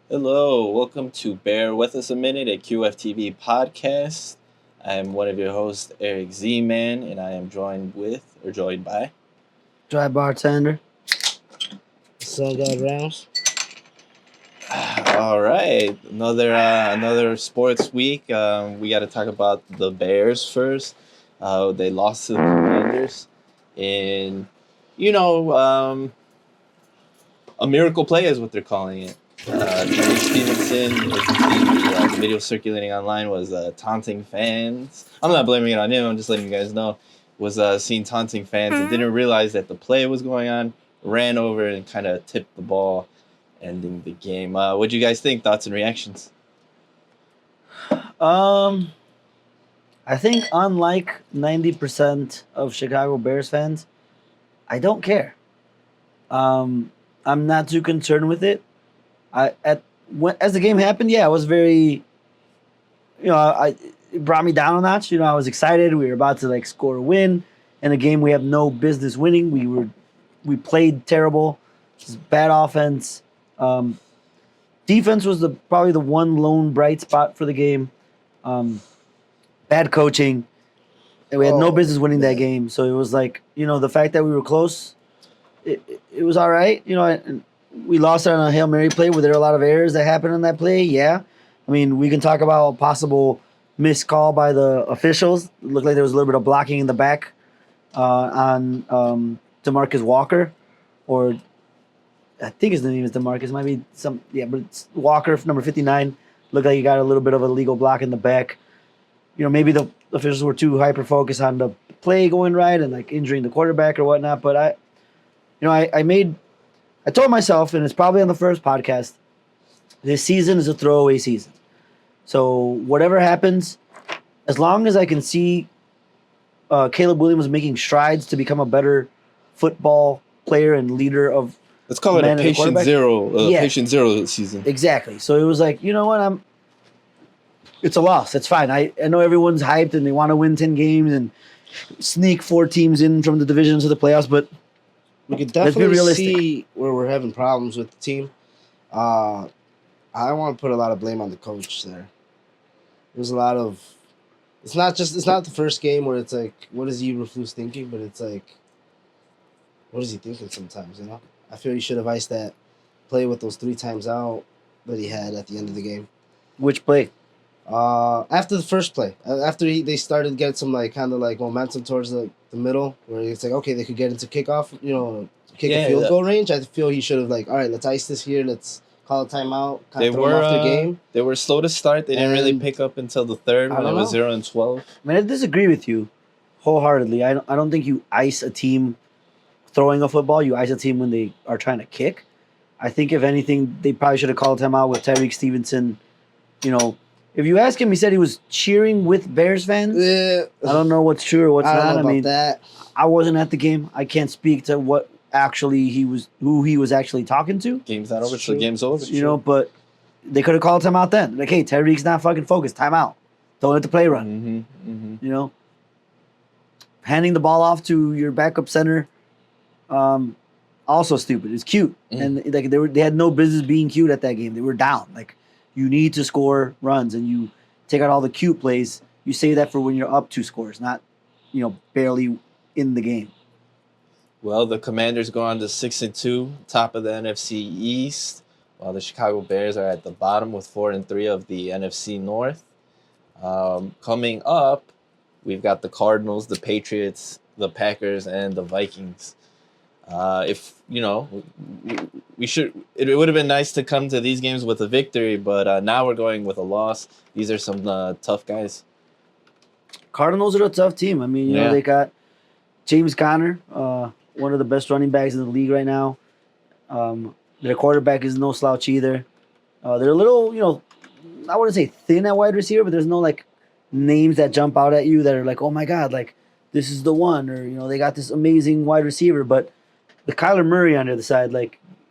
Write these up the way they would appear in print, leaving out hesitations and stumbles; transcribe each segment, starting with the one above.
Hello, welcome to Bear With Us a Minute, a QFTV podcast. I am one of your hosts, Eric Z-Man, and I am joined by. Dry bartender. Sun God Rounds. All right, another sports week. We got to talk about the Bears first. They lost to the Commanders in, you know, a miracle play is what they're calling it. Tony Stevenson, if you see the video circulating online, was taunting fans. I'm not blaming it on him. I'm just letting you guys know. Was seen taunting fans and didn't realize that the play was going on. Ran over and kind of tipped the ball, ending the game. What do you guys think? Thoughts and reactions? I think unlike 90% of Chicago Bears fans, I don't care. I'm not too concerned with it. As the game happened, yeah, I was very, it brought me down a notch. I was excited. We were about to score a win in a game we have no business winning. We played terrible, just bad offense. Defense was probably the one lone bright spot for the game. Bad coaching. And we had no business winning that game. So it was the fact that we were close, it was all right. And we lost on a Hail Mary play where there were a lot of errors that happened on that play. Yeah. I mean, we can talk about a possible missed call by the officials. It looked like there was a little bit of blocking in the back on DeMarcus Walker, or I think his name is DeMarcus. Might be but it's Walker, number 59. Looked like he got a little bit of a legal block in the back. Maybe the officials were too hyper focused on the play going right and injuring the quarterback or whatnot. But I told myself, and it's probably on the first podcast, this season is a throwaway season. So whatever happens, as long as I can see Caleb Williams making strides to become a better football player and leader of. Let's call it a patient zero season. Exactly. So it was it's a loss. It's fine. I know everyone's hyped and they want to win 10 games and sneak 4 teams in from the divisions of the playoffs, but we could definitely see where we're having problems with the team. I want to put a lot of blame on the coach there. There's a lot of. It's not the first game where it's what is Eberflus thinking, but it's what is he thinking sometimes? I feel he should have iced that play with those 3 times out that he had at the end of the game. Which play? After the first play, after they started getting some momentum towards the middle, where it's okay, they could get into kickoff, a field goal range. I feel he should have all right, let's ice this here, let's call a timeout. They were off their game. They were slow to start. They didn't really pick up until the third when it was 0-12. I mean, I disagree with you wholeheartedly. I don't think you ice a team throwing a football. You ice a team when they are trying to kick. I think if anything, they probably should have called him out with Tyreek Stevenson. If you ask him, he said he was cheering with Bears fans. Yeah. I don't know what's true or what's not. I mean, that. I wasn't at the game. I can't speak to who he was actually talking to. Game's not over, so the game's over. But they could have called him out then. Hey, Tyreek's not fucking focused. Time out. Don't let the play run. Handing the ball off to your backup center, also stupid. It's cute, and they had no business being cute at that game. They were down. You need to score runs, and you take out all the cute plays. You save that for when you're up 2 scores, not, barely in the game. Well, the Commanders go on to 6-2, top of the NFC East, while the Chicago Bears are at the bottom with 4-3 of the NFC North. Coming up, we've got the Cardinals, the Patriots, the Packers, and the Vikings. It would have been nice to come to these games with a victory, but now we're going with a loss. These are some tough guys. Cardinals are a tough team. I mean, they got James Conner, one of the best running backs in the league right now. Their quarterback is no slouch either. They're a little, I wouldn't say thin at wide receiver, but there's no names that jump out at you that are oh my God, this is the one, or they got this amazing wide receiver, but the Kyler Murray on the other side,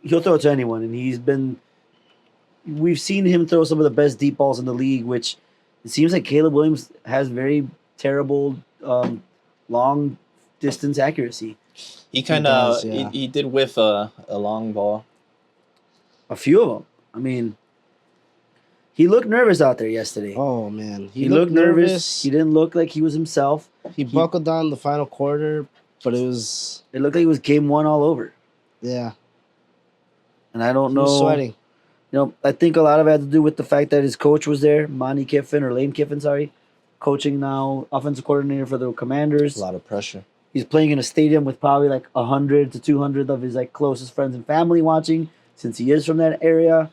he'll throw it to anyone, and we've seen him throw some of the best deep balls in the league, which it seems like Caleb Williams has very terrible long distance accuracy. He kind of he did whiff a long ball. A few of them. I mean, He looked nervous out there yesterday. Oh man, He looked nervous. He didn't look like he was himself. He buckled down the final quarter, but it looked like it was game one all over. Yeah. And I don't He know. was sweating. I think a lot of it had to do with the fact that his coach was there, Lane Kiffin, sorry, coaching now, offensive coordinator for the Commanders. A lot of pressure. He's playing in a stadium with probably like 100 to 200 of his like closest friends and family watching, since he is from that area.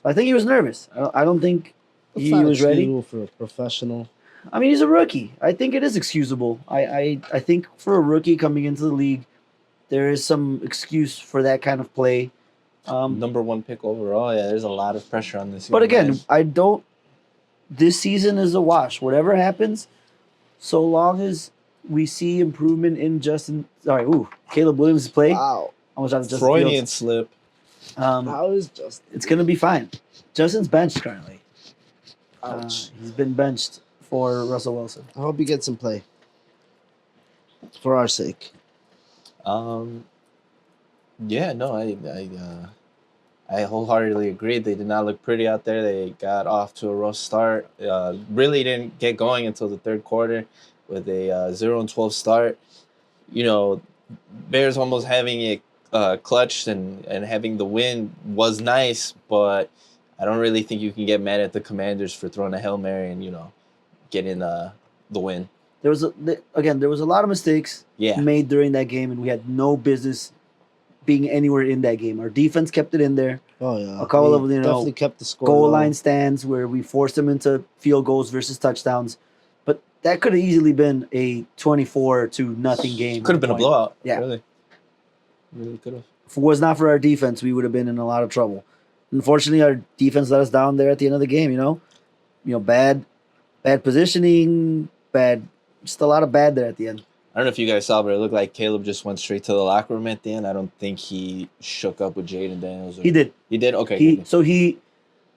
I think he was nervous. I don't think he was ready for a professional. I mean, he's a rookie. I think it is excusable. I think for a rookie coming into the league, there is some excuse for that kind of play. Number one pick overall. Yeah, there's a lot of pressure on this. But again, I don't. This season is a wash. Whatever happens, so long as we see improvement in Caleb Williams' play. Wow. Almost out of Justin Freudian Fields. slip. How is Justin? It's gonna be fine. Justin's benched currently. Ouch. He's been benched for Russell Wilson. I hope he gets some play. For our sake. Yeah, no, I wholeheartedly agree. They did not look pretty out there. They got off to a rough start. Really didn't get going until the third quarter with a 0-12 start. Bears almost having it clutched and having the win was nice, but I don't really think you can get mad at the Commanders for throwing a Hail Mary and, getting the win. There was a lot of mistakes Yeah. made during that game, and we had no business being anywhere in that game. Our defense kept it in there. Oh yeah. A couple of definitely kept the score goal low. line stands where we forced them into field goals versus touchdowns, but that could have easily been a 24-0 game. Could have been a blowout. Yeah. Really could have. If it was not for our defense, we would have been in a lot of trouble. Unfortunately, our defense let us down there at the end of the game. Bad positioning, just a lot of bad there at the end. I don't know if you guys saw, but it looked like Caleb just went straight to the locker room at the end. I don't think he shook up with Jaden Daniels. He did. He did? Okay.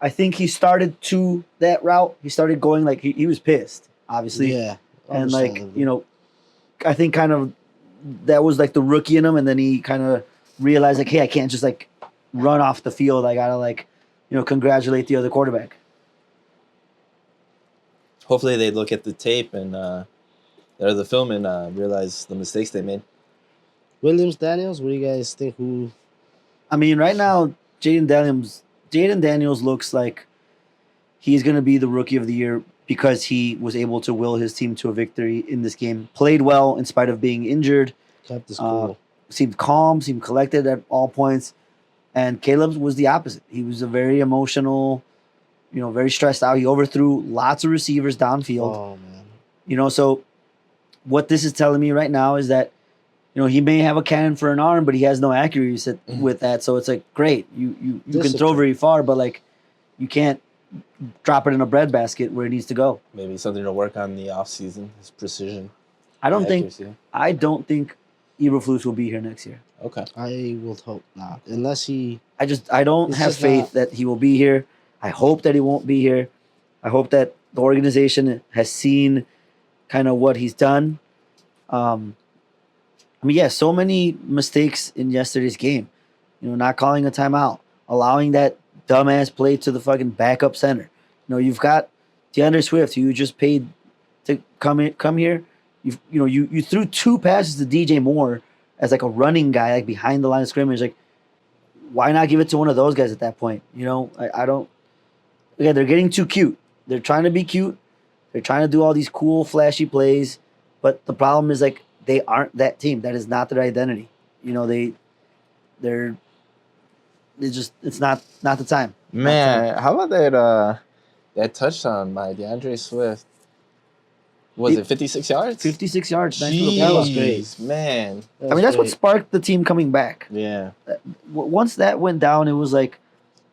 I think he started to that route. He started going like he was pissed, obviously. Yeah. And I think kind of that was like the rookie in him, and then he kind of realized like, hey, I can't just like run off the field. I gotta congratulate the other quarterback. Hopefully they look at the tape and or the film and realize the mistakes they made. Williams Daniels, what do you guys think? Who? I mean, right now, Jaden Daniels looks like he's going to be the rookie of the year because he was able to will his team to a victory in this game. Played well in spite of being injured. Kept his cool. Seemed calm, seemed collected at all points. And Caleb was the opposite. He was a very emotional, very stressed out. He overthrew lots of receivers downfield. Oh, man. So what this is telling me right now is that, he may have a cannon for an arm, but he has no accuracy with that. So it's like, great, you can throw very far, but like you can't drop it in a breadbasket where it needs to go. Maybe something to work on in the offseason, his precision. I don't think Eberflus will be here next year. Okay. I will hope not. Unless he... I don't have faith that he will be here. I hope that he won't be here. I hope that the organization has seen kind of what he's done. So many mistakes in yesterday's game. Not calling a timeout, allowing that dumbass play to the fucking backup center. You've got DeAndre Swift, who you just paid to come here. You threw two passes to DJ Moore as like a running guy, like behind the line of scrimmage. Like, why not give it to one of those guys at that point? I don't. Again, they're getting too cute. They're trying to be cute. They're trying to do all these cool, flashy plays, but the problem is like they aren't that team. That is not their identity. It's not the time. Man, how about that touchdown by DeAndre Swift? Was it 56 yards? 56 yards. Nice little Jeez, that was great. Man. That's what sparked the team coming back. Yeah. Once that went down, it was like...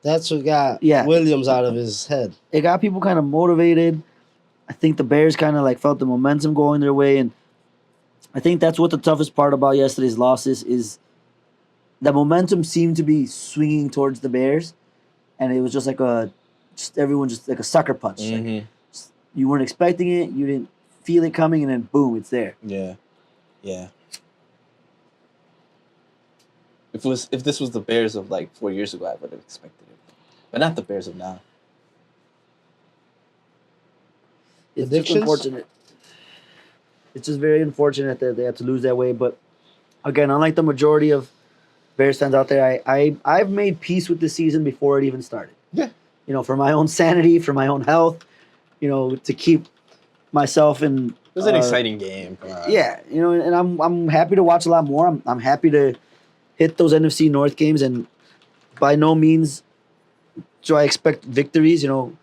That's what got Williams out of his head. It got people kind of motivated. I think the Bears kind of like felt the momentum going their way, and I think that's what the toughest part about yesterday's losses is the momentum seemed to be swinging towards the Bears, and it was just like everyone just like a sucker punch. Mm-hmm. Like, you weren't expecting it, you didn't feel it coming, and then boom, it's there. Yeah. Yeah. If this was the Bears of like 4 years ago, I would have expected it. But not the Bears of now. It's just Predictions? unfortunate. It's just very unfortunate that they had to lose that way. But again, unlike the majority of Bears fans out there, I've made peace with this season before it even started. Yeah. You know, for my own sanity, for my own health, you know, to keep myself in. It was an exciting game. Yeah, you know, and I'm happy to watch a lot more. I'm happy to hit those NFC North games, and by no means do I expect victories. You know,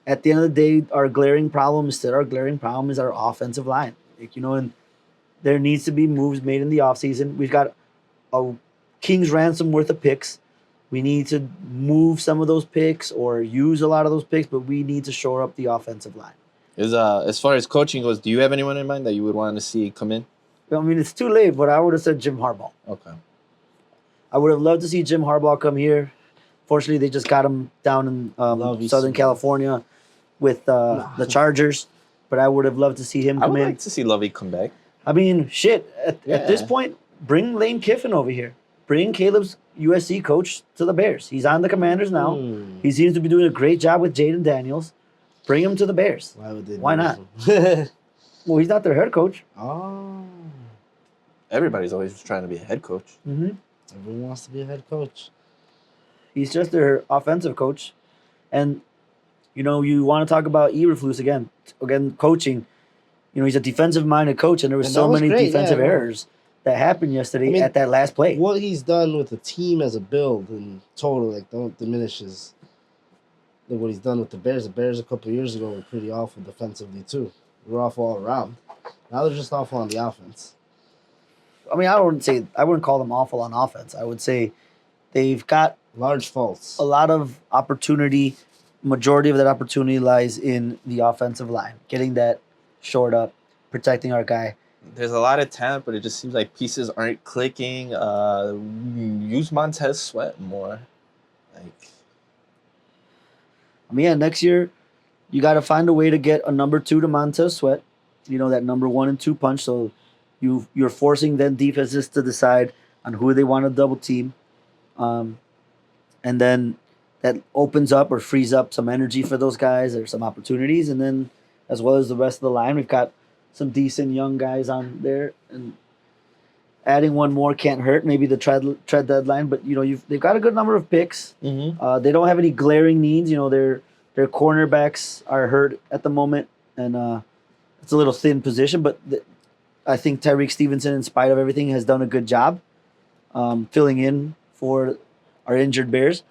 at the end of the day, our glaring problem is our offensive line. Like, you know, and there needs to be moves made in the offseason. We've got a king's ransom worth of picks. We need to move some of those picks or use a lot of those picks, but we need to shore up the offensive line. As far as coaching goes, do you have anyone in mind that you would want to see come in? I mean, it's too late, but I would have said Jim Harbaugh. Okay. I would have loved to see Jim Harbaugh come here. Fortunately, they just got him down in Southern California with the Chargers. But I would have loved to see him I come would in. like to see Lovey come back. I mean, shit. At this Yeah. point, bring Lane Kiffin over here. Bring Caleb's USC coach to the Bears. He's on the Commanders now. He seems to be doing a great job with Jaden Daniels. Bring him to the Bears. Why would they? Why not? not? Well, he's not their head coach. Oh, Everybody's always trying to be a head coach. Mm-hmm. everyone wants to be a head coach. He's just their offensive coach. And, you know, you want to talk about Eberflus again. Again, coaching. You know, he's a defensive-minded coach, and there were And so that was many great, defensive yeah. errors that happened yesterday I mean, at that last play. What he's done with the team as a build in total, like, don't diminish his. Like what he's done with the Bears. The Bears a couple of years ago were pretty awful defensively too. They were awful all around. Now they're just awful on the offense. I mean, I wouldn't call them awful on offense. I would say they've got Large faults. a lot of opportunity. Majority of that opportunity lies in the offensive line, getting that shored up, protecting our guy. There's a lot of talent, but it just seems like pieces aren't clicking. Use Montez Sweat more. Like, I mean, yeah, next year you got to find a way to get a number 2 to Montez Sweat. You know, that number 1 and 2 punch. So you're forcing then defenses to decide on who they want to double team, and then that opens up or frees up some energy for those guys or some opportunities, and then as well as the rest of the line, we've got some decent young guys on there, and adding one more can't hurt. Maybe the trade deadline, but you know they've got a good number of picks. They don't have any glaring needs. You know their cornerbacks are hurt at the moment, and it's a little thin position. But I think Tyreek Stevenson, in spite of everything, has done a good job filling in for our injured Bears.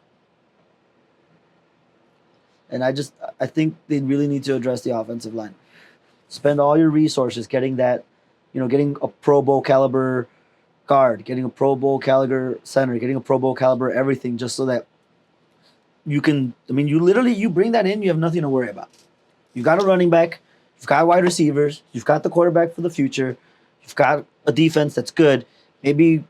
And I think they really need to address the offensive line. Spend all your resources getting that, getting a Pro Bowl caliber guard, getting a Pro Bowl caliber center, getting a Pro Bowl caliber everything, just so that you can. I mean, you bring that in, you have nothing to worry about. You've got a running back, you've got wide receivers, you've got the quarterback for the future, you've got a defense that's good. Maybe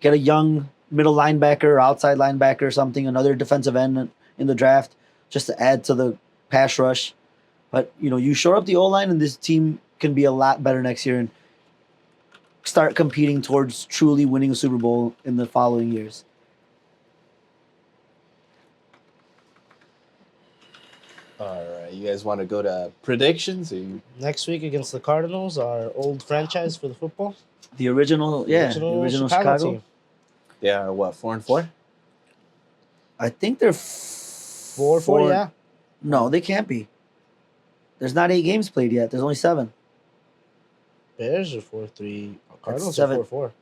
get a young middle linebacker or outside linebacker or something, another defensive end in the draft, just to add to the pass rush. But, you shore up the O-line, and this team can be a lot better next year and start competing towards truly winning a Super Bowl in the following years. all right, you guys want to go to predictions? Next week against the Cardinals, our old franchise for the football. The original Chicago team. They are what, 4-4? I think they're 4-4, yeah. No, they can't be. There's not 8 games played yet. There's only 7. Bears are 4-3. Cardinals That's are 7. 4-4.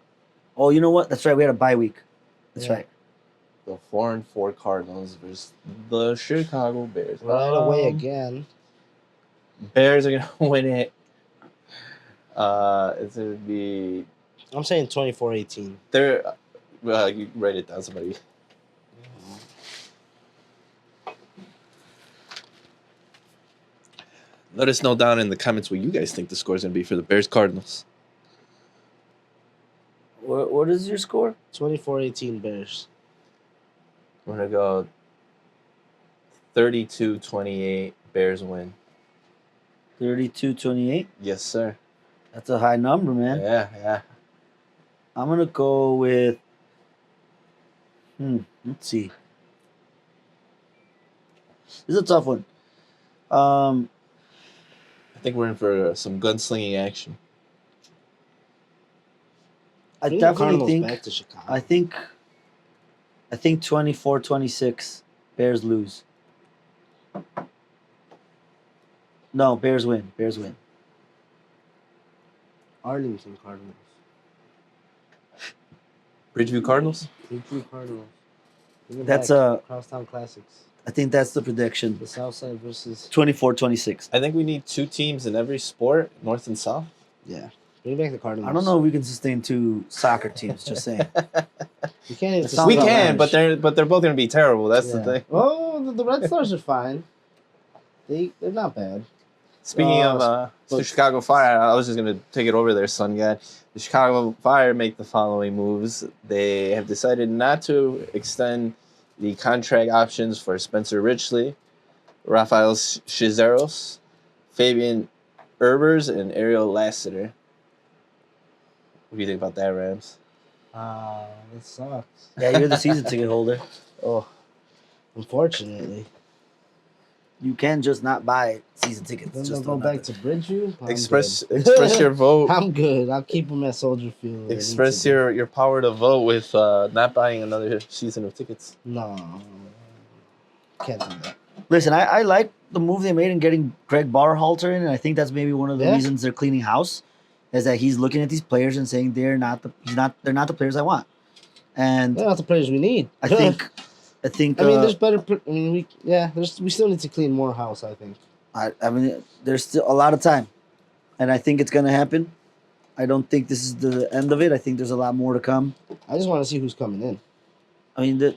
Oh, you know what? That's right. We had a bye week. That's Yeah. right. The 4-4 Cardinals versus the Chicago Bears. Right away again. Bears are gonna win it. It's gonna be. I'm saying 24-18. They're. You write it down, somebody. Let us know down in the comments what you guys think the score is going to be for the Bears Cardinals. What is your score? 24-18 Bears. We're going to go 32-28. Bears win. 32-28. Yes, sir. That's a high number, man. Yeah. I'm gonna go with. Let's see. This is a tough one. I think we're in for some gunslinging action. I Bring the definitely Cardinals think. back to Chicago. I think 24-26, Bears lose. No, Bears win. Bears win. Arlington Cardinals. Bridgeview Cardinals? Bridgeview Cardinals. Bring it That's back. Crosstown Classics. I think that's the prediction. The Southside versus 24-26. I think we need 2 teams in every sport, North and South. yeah. Bring back the Cardinals. I don't know if we can sustain 2 soccer teams. Just saying. You can't even It sounds We outlandish. can, but they're both going to be terrible. That's the thing. Oh, the Red Stars are fine. They're not bad. Speaking of the Chicago Fire, I was just going to take it over there, son guy. The Chicago Fire make the following moves. They have decided not to extend the contract options for Spencer Richley, Rafael Chizeros, Fabian Herbers, and Ariel Lassiter. What do you think about that, Rams? That sucks. Yeah, you're the season ticket holder. Oh, unfortunately. You can just not buy season tickets. Then Just they'll go don't back to Bridgeview. I'm Express good. your vote. I'm good. I'll keep them at Soldier Field. Express your power to vote with not buying another season of tickets. No. Can't do that. Listen, I like the move they made in getting Greg Barhalter in, and I think that's maybe one of the reasons they're cleaning house, is that he's looking at these players and saying they're not the players I want, and They're not the players we need. I think. I mean, there's better. I mean, we still need to clean more house. I think. I mean, there's still a lot of time, and I think it's gonna happen. I don't think this is the end of it. I think there's a lot more to come. I just want to see who's coming in. I mean,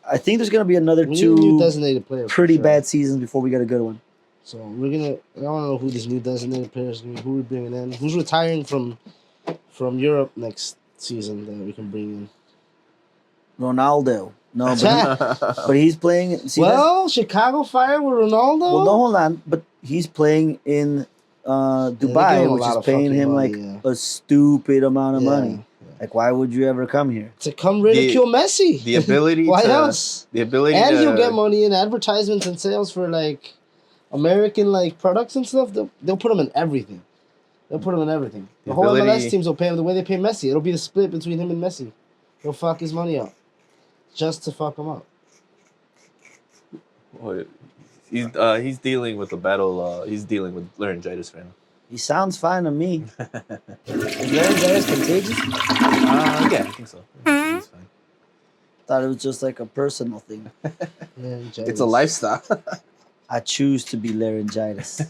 I think there's gonna be another We need a new two designated player. pretty bad seasons before we get a good one. So I want to know who these new designated players are. Who we're bringing in. Who's retiring from Europe next season that we can bring in. Ronaldo. No, but he's playing. See, Chicago Fire with Ronaldo. well, no, hold on. But he's playing in Dubai, which is paying him money, a stupid amount of money. Yeah. Like, why would you ever come here? To come ridicule Messi. The ability. Why else? The ability. And he'll get money in advertisements and sales for like American like products and stuff. They'll put him in everything. They'll put him in everything. The whole MLS teams will pay him the way they pay Messi. It'll be the split between him and Messi. He'll fuck his money up. Just to fuck him up. Well, he's dealing with a battle. He's dealing with laryngitis right now. He sounds fine to me. Is laryngitis contagious? Yeah, I think so. He's fine. Thought it was just like a personal thing. It's a lifestyle. I choose to be laryngitis.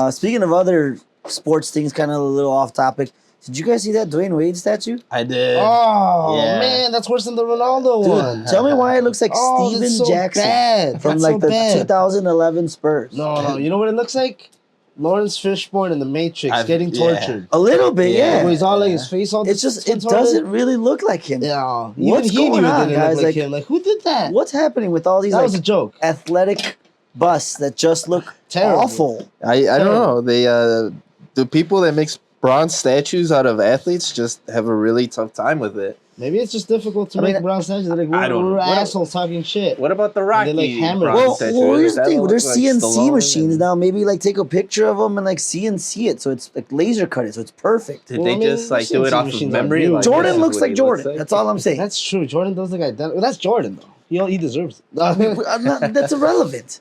Speaking of other sports things, kind of a little off topic. Did you guys see that Dwayne Wade statue? I did. Oh, Yeah. man, that's worse than the Ronaldo one. Tell me why it looks like Steven that's so Jackson bad. from That's like so the bad. 2011 Spurs. No, you know what it looks like? Lawrence Fishburne in The Matrix getting tortured. A little bit, yeah. Where he's all like his face all It's just, it contorted. doesn't really look like him. Yeah. What's Even he going knew it on, didn't guys? look like Like, him. Like, who did that? What's happening with all these That was a joke. athletic busts that just look Terrible. awful? I don't know. They the people that makes bronze statues out of athletes just have a really tough time with it. Maybe it's just difficult to make bronze statues. Like, I don't know. we're assholes talking shit. What about the Rocky? They, like, hammer bronze Well, statue? here's Does the that thing. look There's like CNC Stallone machines and- now. Maybe like take a picture of them and like CNC it, so it's like laser cut it, so it's perfect. Did they just like do it CNC off of machines are memory? new. Like, Jordan this is looks what like he Jordan. That's all I'm saying. That's true. Jordan does look identical. That's Jordan, though. He deserves it. That's irrelevant.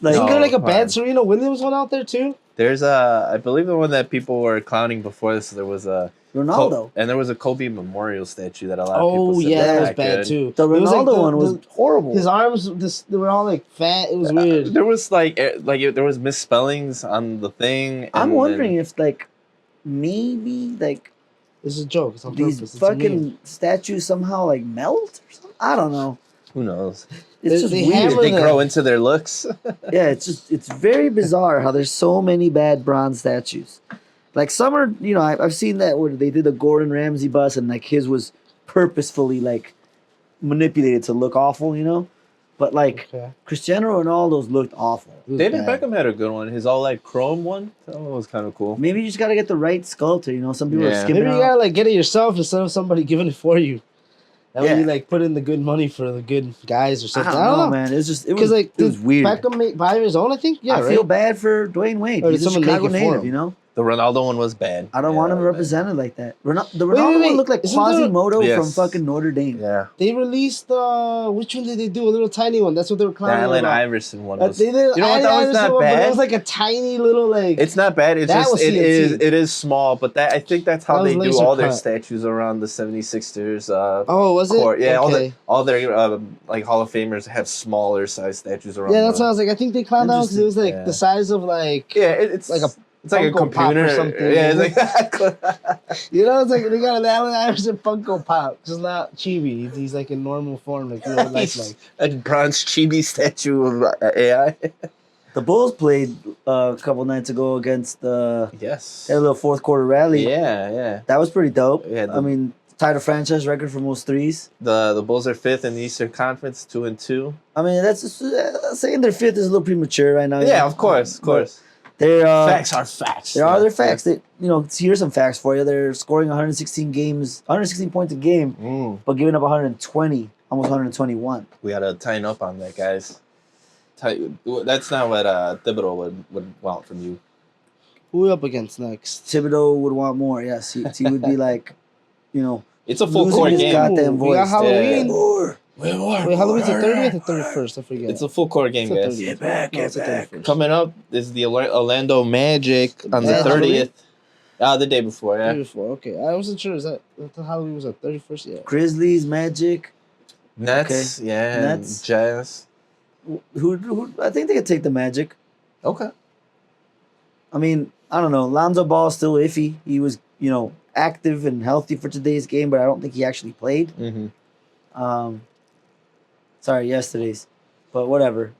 Like, Isn't there like a fine. bad Serena Williams one out there, too? There's I believe the one that people were clowning before this. There was a Ronaldo. and there was a Kobe memorial statue that a lot of people Oh, said yeah, that was not bad, good. too. The It was like Ronaldo one was horrible. His arms, they were all like fat. It was weird. There was there was misspellings on the thing. I'm and wondering then- if like maybe like It's a joke. It's on these purpose. It's a meme. fucking statues somehow like melt or something. I don't know. who knows? It's just They weird. hammer They them. grow into their looks. Yeah, it's very bizarre how there's so many bad bronze statues. Like some are, I've seen that where they did a Gordon Ramsay bust and like his was purposefully like manipulated to look awful, But like Okay. Cristiano Ronaldo's looked awful. It was David bad. Beckham had a good one. His all like chrome one. That one was kind of cool. Maybe you just gotta get the right sculptor. Some people are Yeah. skipping Maybe you out. gotta like get it yourself instead of somebody giving it for you. That way you like put in the good money for the good guys or I something. don't know, man. It was Because like it was weird. Beckham buy his own, I think. Yeah, I feel bad for Dwayne Wade. Or He's did a someone Chicago make it for native, him? you know. The Ronaldo one was bad. I don't Yeah, want him that was represented like that. The Wait, Ronaldo wait. one looked like Isn't there- Quasimodo Yes. from fucking Notre Dame. bad. Yeah. They released which one did they do? A little tiny one. That's what they were The clowning Allen about. Iverson one was. They did. You know what? Allen That was Iverson not one, but bad. it was like a tiny little like. It's not bad. It's That just was it is CNC. it is small, but that I think that's how That was they do laser all their cut. statues around the 76ers. Oh, was it? Court. Yeah, Okay. all their like Hall of Famers have smaller size statues around. Yeah, that's the, what I was like. I think they clowned down because it was like Yeah. the size of like. Yeah, it's Like a it's like a Funko Pop or computer something. Yeah, it's like You know, it's like they got an Allen Iverson Funko Pop. It's not chibi. He's like in normal form, like real life. Like a bronze chibi statue of AI. The Bulls played a couple nights ago against the. Yes. They had a little fourth quarter rally. Yeah. That was pretty dope. Yeah, I mean, tied a franchise record for most threes. The Bulls are 5th in the Eastern Conference, 2-2. I mean, that's just, saying they're fifth is a little premature right now. Yeah, of course. They're Facts are facts. There are their facts. That here's some facts for you. They're scoring 116 points a game, but giving up 120, almost 121. We gotta tighten up on that, guys. That's not what Thibodeau would want from you. who we up against next? Thibodeau would want more. Yes, he would be like, It's a full losing court his game. goddamn We got voice. Halloween. More. Wait, Halloween's the 30th or 31st? I forget. It's a full court game, It's guys. the 30th. Get back, No, get it's the back. 31st. Coming up is the Orlando Magic on the Yeah, 30th. The day before, yeah. 34. Okay, I wasn't sure. Is that the Halloween was at 31st? Yeah. Grizzlies, Magic. Nets, yeah. and Nets. Jazz. Who? I think they could take the Magic. Okay. I mean, I don't know. Lonzo Ball's still iffy. He was, active and healthy for today's game, but I don't think he actually played. Mm-hmm. Sorry, yesterday's, but whatever.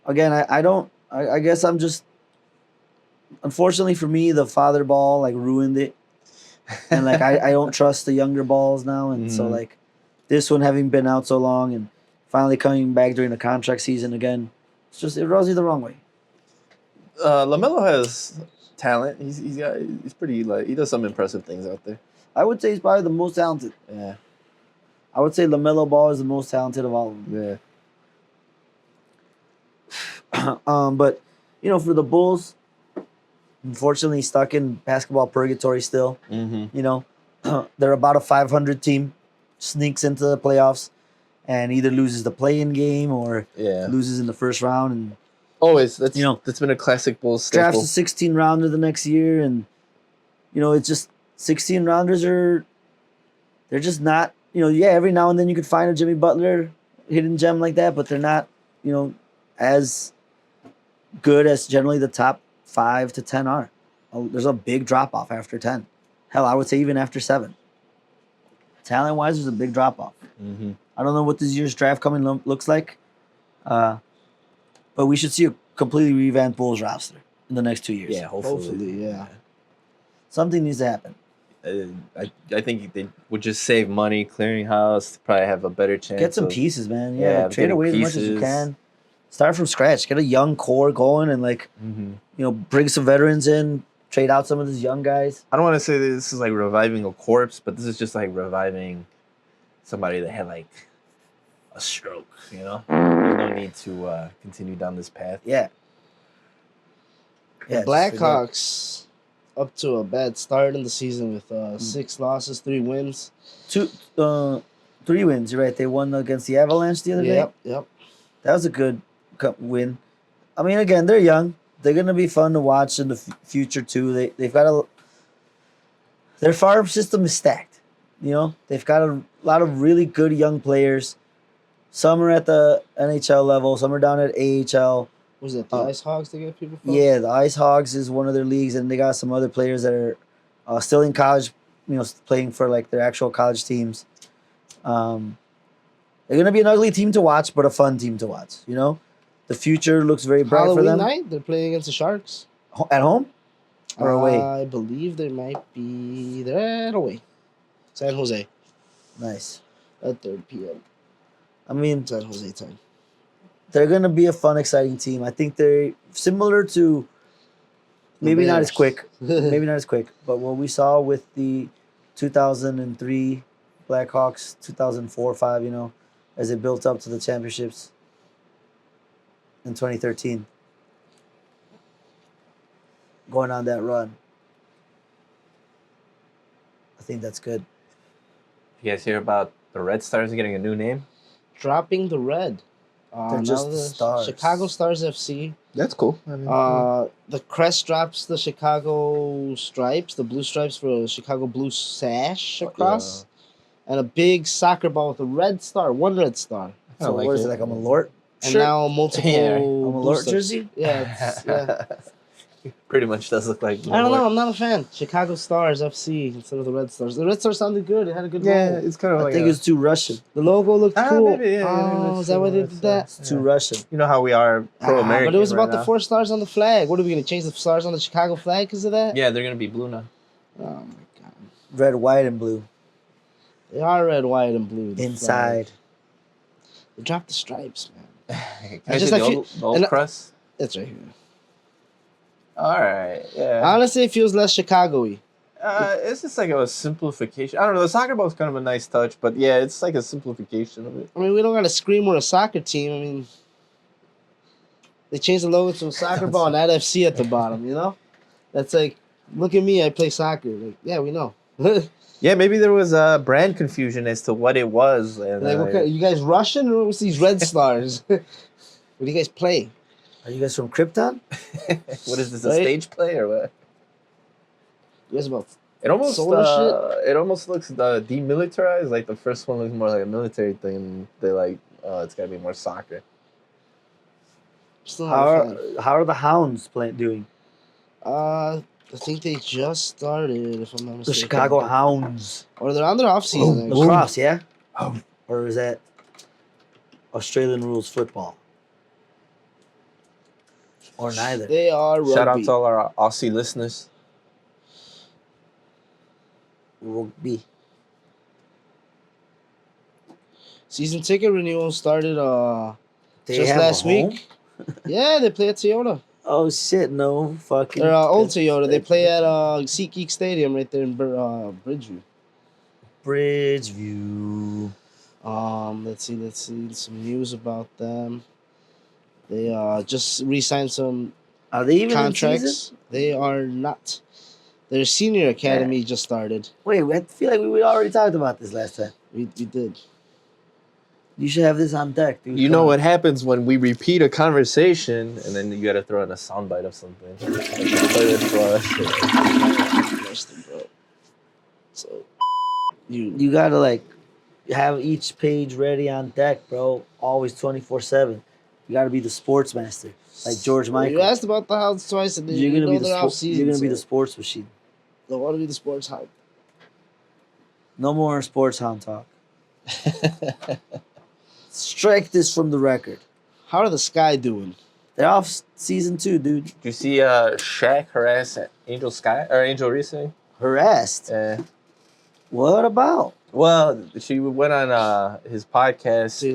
Again, I guess I'm just. Unfortunately for me, the father ball ruined it, and I don't trust the younger balls now, and so Mhm. this one having been out so long and finally coming back during the contract season again, it rubs you the wrong way. LaMelo has talent. He's pretty he does some impressive things out there. I would say he's probably the most talented. Yeah. I would say LaMelo Ball is the most talented of all of them. Yeah. But for the Bulls, unfortunately stuck in basketball purgatory still. Mm-hmm. They're about a 500 team, sneaks into the playoffs, and either loses the play-in game or Yeah. loses in the first round and Always. That's been a classic Bulls drafts staple. a 16 rounder the next year, and it's just 16 rounders they're just not. Every now and then you could find a Jimmy Butler hidden gem like that, but they're not as good as generally the top 5 to 10 are. There's a big drop off after 10. Hell, I would say even after 7. Talent wise, there's a big drop off. Mm-hmm. I don't know what this year's draft coming looks like, but we should see a completely revamped Bulls roster in the next 2 years. Yeah, hopefully. yeah. Something needs to happen. I think they would just save money, clearing house, probably have a better chance. Get some of, pieces, man. Yeah, Yeah, trade getting away as much as you pieces. can. Start from scratch. Get a young core going and Mm-hmm. bring some veterans in. Trade out some of these young guys. I don't want to say that this is like reviving a corpse, but this is just like reviving somebody that had like a stroke. There's no need to continue down this path. Yeah. The Blackhawks up to a bad start in the season with 6 losses, 3 wins. 3 wins. You're right. They won against the Avalanche the other day. Yep. That was a good win. I mean, again, they're young. They're gonna be fun to watch in the future too. They've got their farm system is stacked. They've got a lot of really good young players. Some are at the NHL level. Some are down at AHL. Was it the Ice Hogs to get people from? Yeah, the Ice Hogs is one of their leagues, and they got some other players that are still in college. Playing for their actual college teams. They're gonna be an ugly team to watch, but a fun team to watch. The future looks very bright Halloween for them. night, they're playing against the Sharks. At home or away? I believe they might be. They're at away. San Jose Nice. at 3 p.m. I mean, San Jose time. they're gonna be a fun, exciting team. I think they're similar to, maybe not as Bears. quick, but what we saw with the 2003 Blackhawks 2004-05, you know, as they built up to the championships in 2013. Going on that run. I think that's good. You guys hear about the Red Stars getting a new name? Dropping the red. They're just the Stars. Chicago Stars FC. That's cool. I mean, The crest drops the Chicago stripes, the blue stripes for a Chicago blue sash across, and a big soccer ball with a red star, one red star. So like what is it. it, like a Malort? And shirt? now multiple Yeah. A blue Malort stars. jersey? Yeah, yeah. pretty much does look like. I don't know. I'm not a fan. Chicago Stars FC instead of the Red Stars. The Red Stars sounded good. It had a good logo. It's kind of I like. think it's too Russian. The logo looked Ah, cool. maybe, maybe Oh, is that why they did that? It's too Russian. You know how we are pro-American. But it was about right the now. 4 stars on the flag. What are we gonna change the stars on the Chicago flag because of that? Yeah, they're gonna be blue now. Oh my god. Red, white, and blue. They are red, white, and blue. the Inside. flag. They dropped the stripes, man. Can I I just see like the old and- crust? It's right here. All right. Yeah. Honestly, it feels less Chicago-y. It's just like a simplification. I don't know. The soccer ball is kind of a nice touch, but yeah, it's like a simplification of it. I mean, we don't gotta scream we're a soccer team. I mean, they changed the logo to a soccer ball and that FC at the bottom. You know, that's like, look at me, I play soccer. Like, yeah, we know. Yeah, maybe there was brand confusion as to what it was. And, Like, what kind, you guys Russian or what's these red stars? What do you guys play? Are you guys from Krypton? what is this, a Right? stage play or what? You guys about It almost Solar it almost looks demilitarized. Like the first one looks more like a military thing. And they're like, oh, it's gotta be more soccer. still How not a are, fan. how are the Hounds doing? I think they just started, if I'm not The mistaken. Chicago Hounds. Or they're on their off season. actually. Lacrosse, yeah? Oh. Or is that Australian rules football? Or neither? They are rugby. Shout out to all our Aussie listeners. Rugby. Season ticket renewal started They just have a last home? week. Yeah, they play at Toyota. Oh shit! No fucking. They're old Toyota. They play at SeatGeek Stadium right there in Bridgeview. Bridgeview. Let's see some news about them. They just re-signed some Are they even in contracts. season? They are not. Their senior academy just started. Wait, I feel like we already talked about this last time. We did. You should have this on deck, dude. You Come know on. what happens when we repeat a conversation and then you gotta throw in a soundbite of something. Like the toilet flush. Nasty, bro. So you You gotta like have each page ready on deck, bro. Always 24/7. You gotta be the sports master, like George Michael. You asked about the Hounds twice, and then You're gonna be the they're off sport. season. You're gonna be so the sports machine. They want to be the sports hype. No more sports hound talk. Strike this from the record. How are the Sky doing? They're off season 2, dude. Did you see Shaq harass Angel Sky or Angel Reese? Harassed. What about? Well, she went on his podcast. So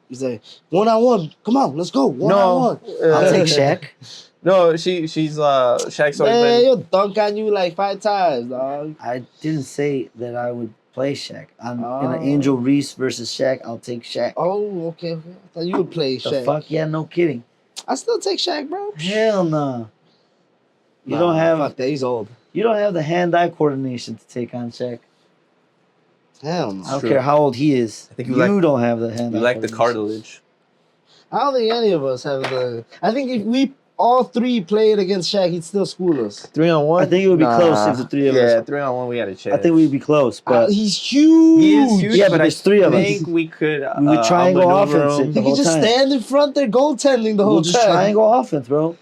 he's like 1-on-1. Come on, let's go 1-on-1. I'll take Shaq. No, she's Shaq's always Man, been. he'll dunk on you like 5 times, dog. I didn't say that I would play Shaq. I'm in Oh. an Angel Reese versus Shaq. I'll take Shaq. Oh, okay. I thought you would play The Shaq. fuck? Yeah, no kidding. I still take Shaq, bro. Hell no. You don't have Fuck that. He's old. you don't have the hand-eye coordination to take on Shaq. Hell no. I don't True. care how old he is. I think you you like- don't have the hand-eye You like the coordination. cartilage. I don't think any of us have the. I think if we all 3 played against Shaq, he'd still school us. 3-on-1. I think it would be close if the 3 of us. Yeah, 3-on-1. We had a chance. I think we'd be close, but He's huge. He is huge. Yeah, but there's 3 of us. I think we could. We would triangle outmaneuver offense him. and- He the whole can just time. stand in front there goaltending the whole we'll just time. triangle offense, bro.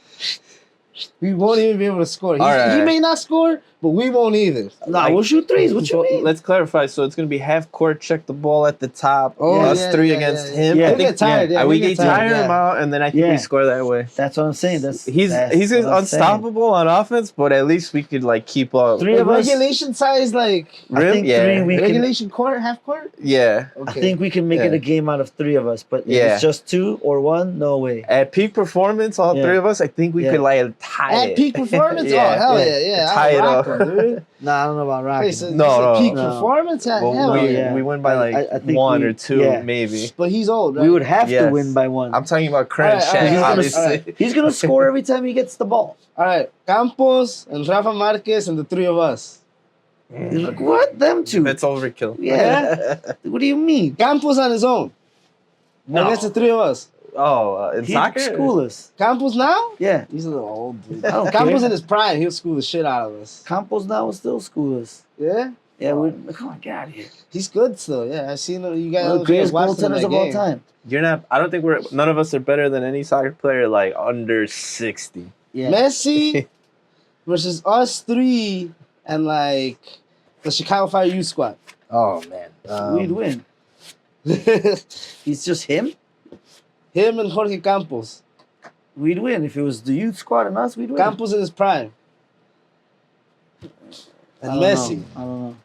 We won't even be able to score. All right. He may not score, but we won't either. Nah, Like- we'll shoot threes. What you So, mean? let's clarify. So it's gonna be half court, check the ball at the top. Oh, us yeah, 3 yeah, against yeah, him. yeah. I He'll think get tired. Yeah, we he'll get get tired, tire him yeah. out, and then I think Yeah. we score that way. That's what I'm saying. That's He's what I'm saying. unstoppable on offense, but at least we could like keep up. 3 of us. Regulation size, like I Rim, think yeah, 3 we can. regulation court, half court. yeah. Okay. I think we can make it Yeah. a game out of 3 of us. But if Yeah. it's just 2 or 1, no way. At peak performance, all Yeah. 3 of us, I think we Yeah. could like tie At it. peak performance? Yeah, oh, hell yeah. yeah. Tie it I'll up. rock him, dude. Nah, I don't know about Wait, rocking. so him. No, you said no. peak No. performance? Well, Hell no, we, yeah. yeah. we win by like I think one we- or two, yeah. maybe. But he's old, right? We would have to Yes. win by one. I'm talking about current All right, Shaq, he's gonna- obviously. He's gonna score every time he gets the ball. All right, Campos and Rafa Marquez and the three of us. He's like, what? Them two? That's overkill. Yeah. What do you mean? Campos on his own. No. Against the three of us. Oh, in He'd soccer? school us. Campos now? Yeah. He's a little old, dude. I don't Campos care. in his prime, he'll school the shit out of us. Campos now will still school us. Yeah? Yeah, come on, get out of here. He's good still, yeah. I've seen him. You guys, One of the greatest watched him in goaltenders that of all game. time. You're not. I don't think none of us are better than any soccer player like under 60. Yeah. Messi versus us three and like the Chicago Fire youth squad. Oh man. We'd win. He's just him. Him and Jorge Campos. We'd win. If it was the youth squad and us, we'd win. Campos in his prime. I And don't Messi. know.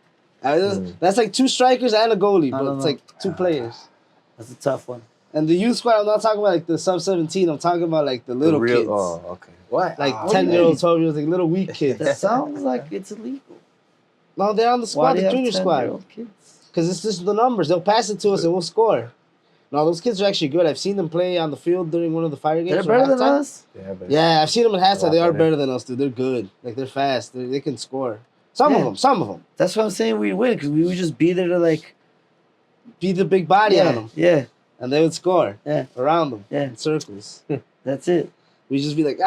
I don't know. That's like two strikers and a goalie, I but don't it's know. like two players. That's a tough one. And the youth squad, I'm not talking about like the sub-17. I'm talking about like the little kids. Oh, okay. What? Like Oh, 10-year-olds, 12-year-olds, like little weak kids. That sounds like it's illegal. No, they're on the Why squad, do you the have junior squad. 10-year-old kids? Because it's just the numbers. They'll pass it to us and we'll score. No, those kids are actually good. I've seen them play on the field during one of the Fire games. They're or better than halftime. us. Yeah, but Yeah, I've seen them at halftime. lot They are better. better than us, dude. They're good. Like, they're fast. They can score. Some of them. That's what I'm saying. We'd win because we would just be there to like Beat the big body on them. Yeah, And they would score yeah, around them yeah. in circles. That's it. We'd just be like,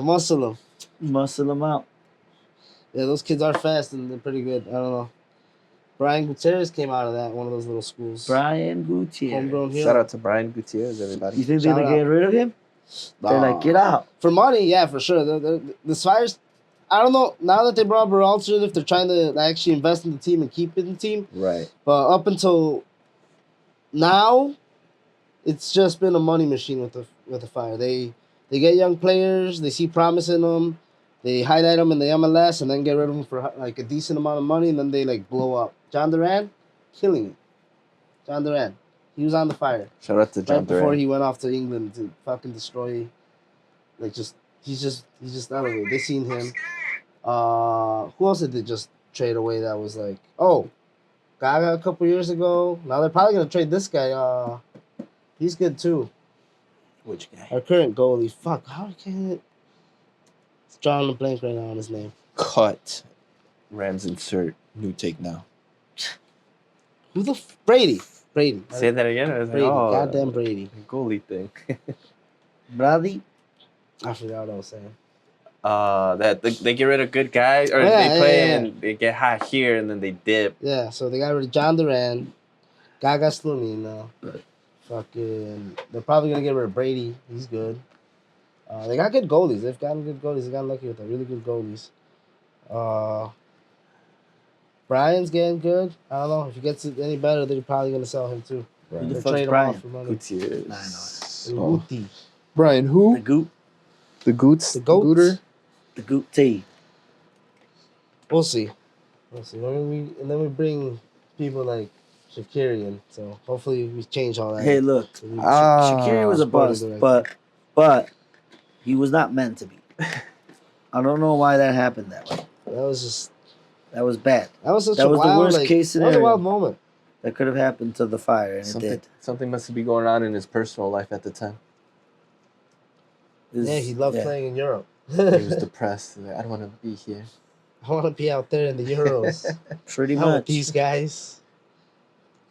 muscle them. Muscle them out. Yeah, those kids are fast and they're pretty good. I don't know. Brian Gutierrez came out of that, one of those little schools. Brian Gutierrez. Homegrown hero. shout out to Brian Gutierrez, everybody. You think Shout they're gonna out. get rid of him? They're like, get out. For money, yeah, for sure. The Fires, I don't know, now that they brought Berhalter, if they're trying to actually invest in the team and keep it in the team. Right. But up until now, it's just been a money machine with the Fire. They get young players, they see promise in them, they highlight them in the MLS, and then get rid of them for like a decent amount of money, and then they like blow up. John Duran, killing it. John Duran, he was on the Fire Shout out to John right before Durant. he went off to England to fucking destroy. Like he's just I don't know. They seen him. Who else did they just trade away? That was like Gaga a couple years ago. Now they're probably gonna trade this guy. He's good too. Which guy? Our current goalie. Fuck, how can it? It's drawing a blank right now on his name. Cut. Rams insert. New take now. Who the Brady? Brady. Say that again. I was Brady. like, oh, Goddamn Brady. goalie thing. Brady. I forgot what I was saying. That they get rid of good guys, or Yeah, they play yeah. and they get hot here and then they dip. Yeah, so they got rid of John Duran. Gaga Slumi now. Fucking, they're probably gonna get rid of Brady. He's good. They got good goalies. They've gotten good goalies. They got lucky with them. Really good goalies. Brian's getting good. I don't know if he gets it any better. They're probably gonna sell him too. Who the They fuck's trade him Brian? off for money. Gutierrez. Nah, I Oh. Guti. Brian, who? The Goot. The Goots. The Goats. Gooter. The Goot T. We'll see. And then we bring people like Shaqiri, so hopefully we change all that. Hey, look. Shaqiri was a bust, sporting but he was not meant to be. I don't know why that happened that way. That That was was bad. such That a was the wild, worst like, case That was a scenario. wild moment. That could have happened to the Fire, and it did. Something must be going on in his personal life at the time. Yeah, he loved yeah. playing in Europe. He was depressed. Like, I don't want to be here. I want to be out there in the Euros. Pretty How much. these guys.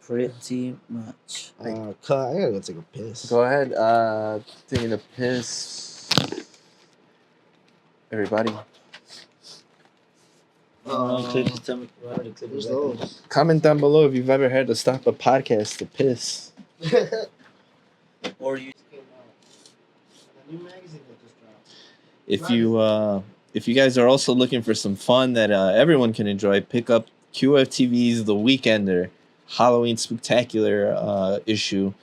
Pretty much. I gotta go take a piss. Go ahead. Taking a piss. Everybody, Where's those? comment down below if you've ever had to stop a podcast to piss. Or you. If you guys are also looking for some fun that everyone can enjoy, pick up QFTV's The Weekender Halloween Spectacular issue.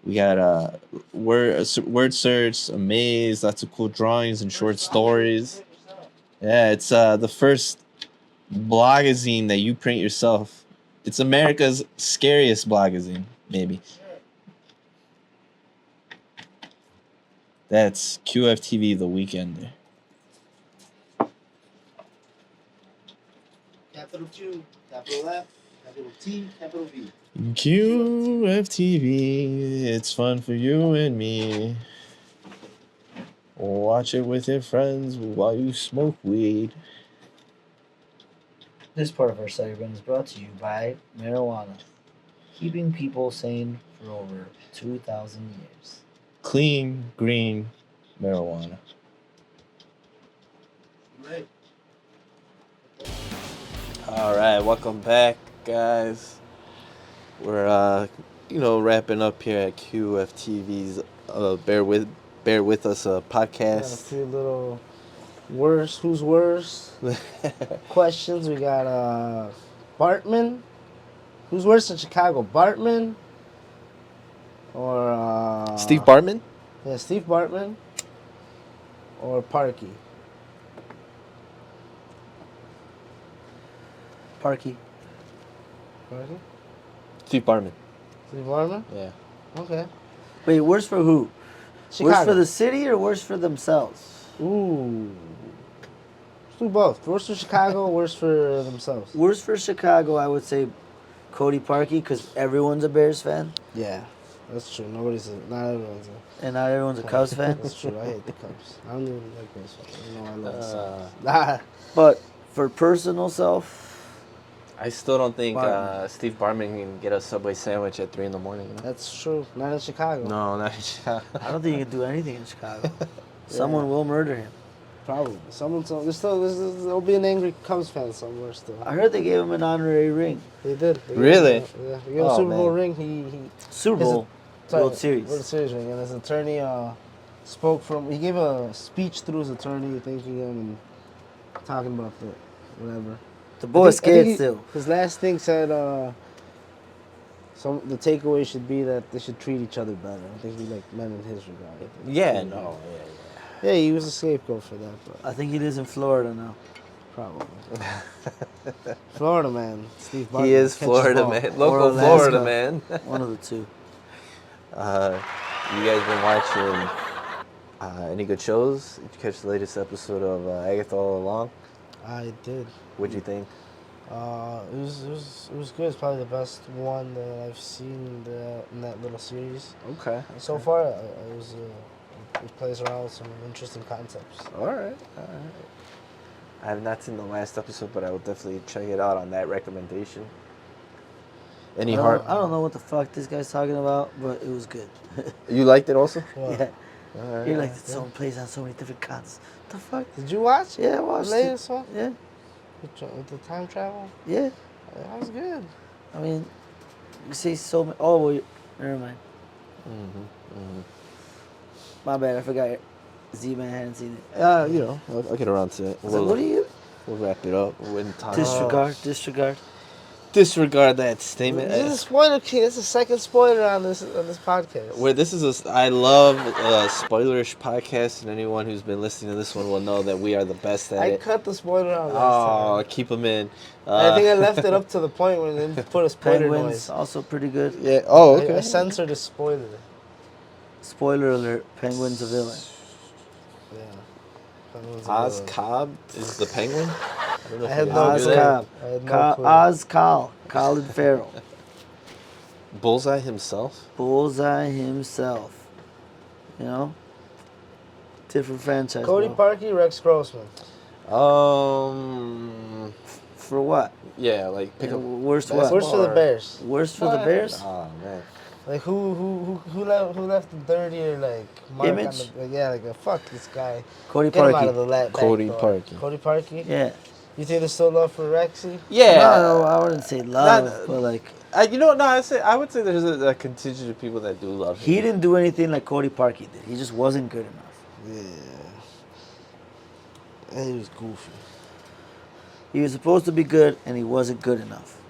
We got word search, a maze, lots of cool drawings and short stories. Yeah, it's the first blogazine that you print yourself. It's America's scariest blogazine, maybe. That's QFTV The Weekender. Capital Q, capital F, capital T, capital V. QFTV, it's fun for you and me. Watch it with your friends while you smoke weed. This part of our segment is brought to you by marijuana, keeping people sane for over 2,000 years. Clean, green marijuana. Right. All right, welcome back, guys. We're wrapping up here at QFTV's Bear with us Got a podcast. few little who's worse questions. We got Bartman. Who's worse in Chicago, Bartman or Steve Bartman? Yeah, Steve Bartman or Parkey. Parky. Parkey? Steve Bartman. Steve Bartman? Yeah. Okay. Wait, worse for who? Chicago. Worse for the city or worse for themselves? Ooh. Let's do both. Worse for Chicago, worse for themselves. Worse for Chicago, I would say Cody Parkey, because everyone's a Bears fan, Yeah, that's true. Not everyone's and not everyone's a Cubs fan. That's true. I hate the Cubs. I don't even like baseball. You know I love the Sox. But for personal self, I still don't think Bartman. Steve Bartman can get a Subway sandwich at 3 a.m. You know? That's true. Not in Chicago. No, not in Chicago. I don't think he can do anything in Chicago. Someone will murder him. Probably. There'll be an angry Cubs fan somewhere still. I heard they gave him an honorary ring. They did. They Really? Gave him, They gave him a Oh, Super Bowl man. ring. He Super His- Bowl, World Series. World Series ring. And his attorney he gave a speech through his attorney thanking him and talking about the whatever. The boy's I think scared he- still. His last thing said the takeaway should be that they should treat each other better. I think he meant in his regard. I think. Yeah, no. Yeah, he was a scapegoat for that, but I think he lives in Florida now. probably. Florida man, Steve He Bartman is catches Florida ball. man. Local Alaska. Florida man. One of the two. You guys been watching any good shows? Did you catch the latest episode of Agatha All Along? I did. What'd you think? It was good. It's probably the best one that I've seen in that little series. Okay. So far, it plays around with some interesting concepts. All right. I have not seen the last episode, but I will definitely check it out on that recommendation. Any heart? I don't know what the fuck this guy's talking about, but it was good. You liked it also? Well, Yeah. All right. He liked it so plays on so many different cons. The fuck? Did you watch? Yeah, I The watched it. latest one Yeah, with the time travel. yeah. That was good. I mean, you see so many. Oh, well, never mind. My bad, I forgot. Z-Man hadn't seen it. I'll get around to it. I was like, what are you? We'll wrap it up. When time Disregard. that statement. This is a spoiler king. This is the second spoiler on this podcast. Where this is I love spoilerish podcasts, and anyone who's been listening to this one will know that we are the best at I it. cut the spoiler out last Oh, time. keep them in. I think I left it up to the point where they didn't put a spoiler Penguins noise. also pretty good. Yeah. Oh, okay. I censored the spoiler. Spoiler alert: Penguins a villain. Yeah. Penguins are Oz villain. Cobb is the penguin. I don't know I if had you no guys Oz knew clue. that. Cobb. I had no clue. Oz Colin Farrell. Bullseye himself. Bullseye himself. You know? Different franchise. Cody bro. Parkey, Rex Grossman. For what? Yeah, like pick Yeah, up. worst That's what? Worst for the Or- Bears. Worst for the What? Bears? Oh man. Like who left the dirtier mark Image? on the like fuck this guy. Cody Get him out of Parkey. the back Cody door. Parkey. Cody Parkey. Yeah. You think there's still love for Rexy? Yeah. No, I wouldn't say love, Not- but like I would say there's a contingent of people that do love him. he didn't do anything like Cody Parkey did. He just wasn't good enough. Yeah. And he was goofy. He was supposed to be good, and he wasn't good enough.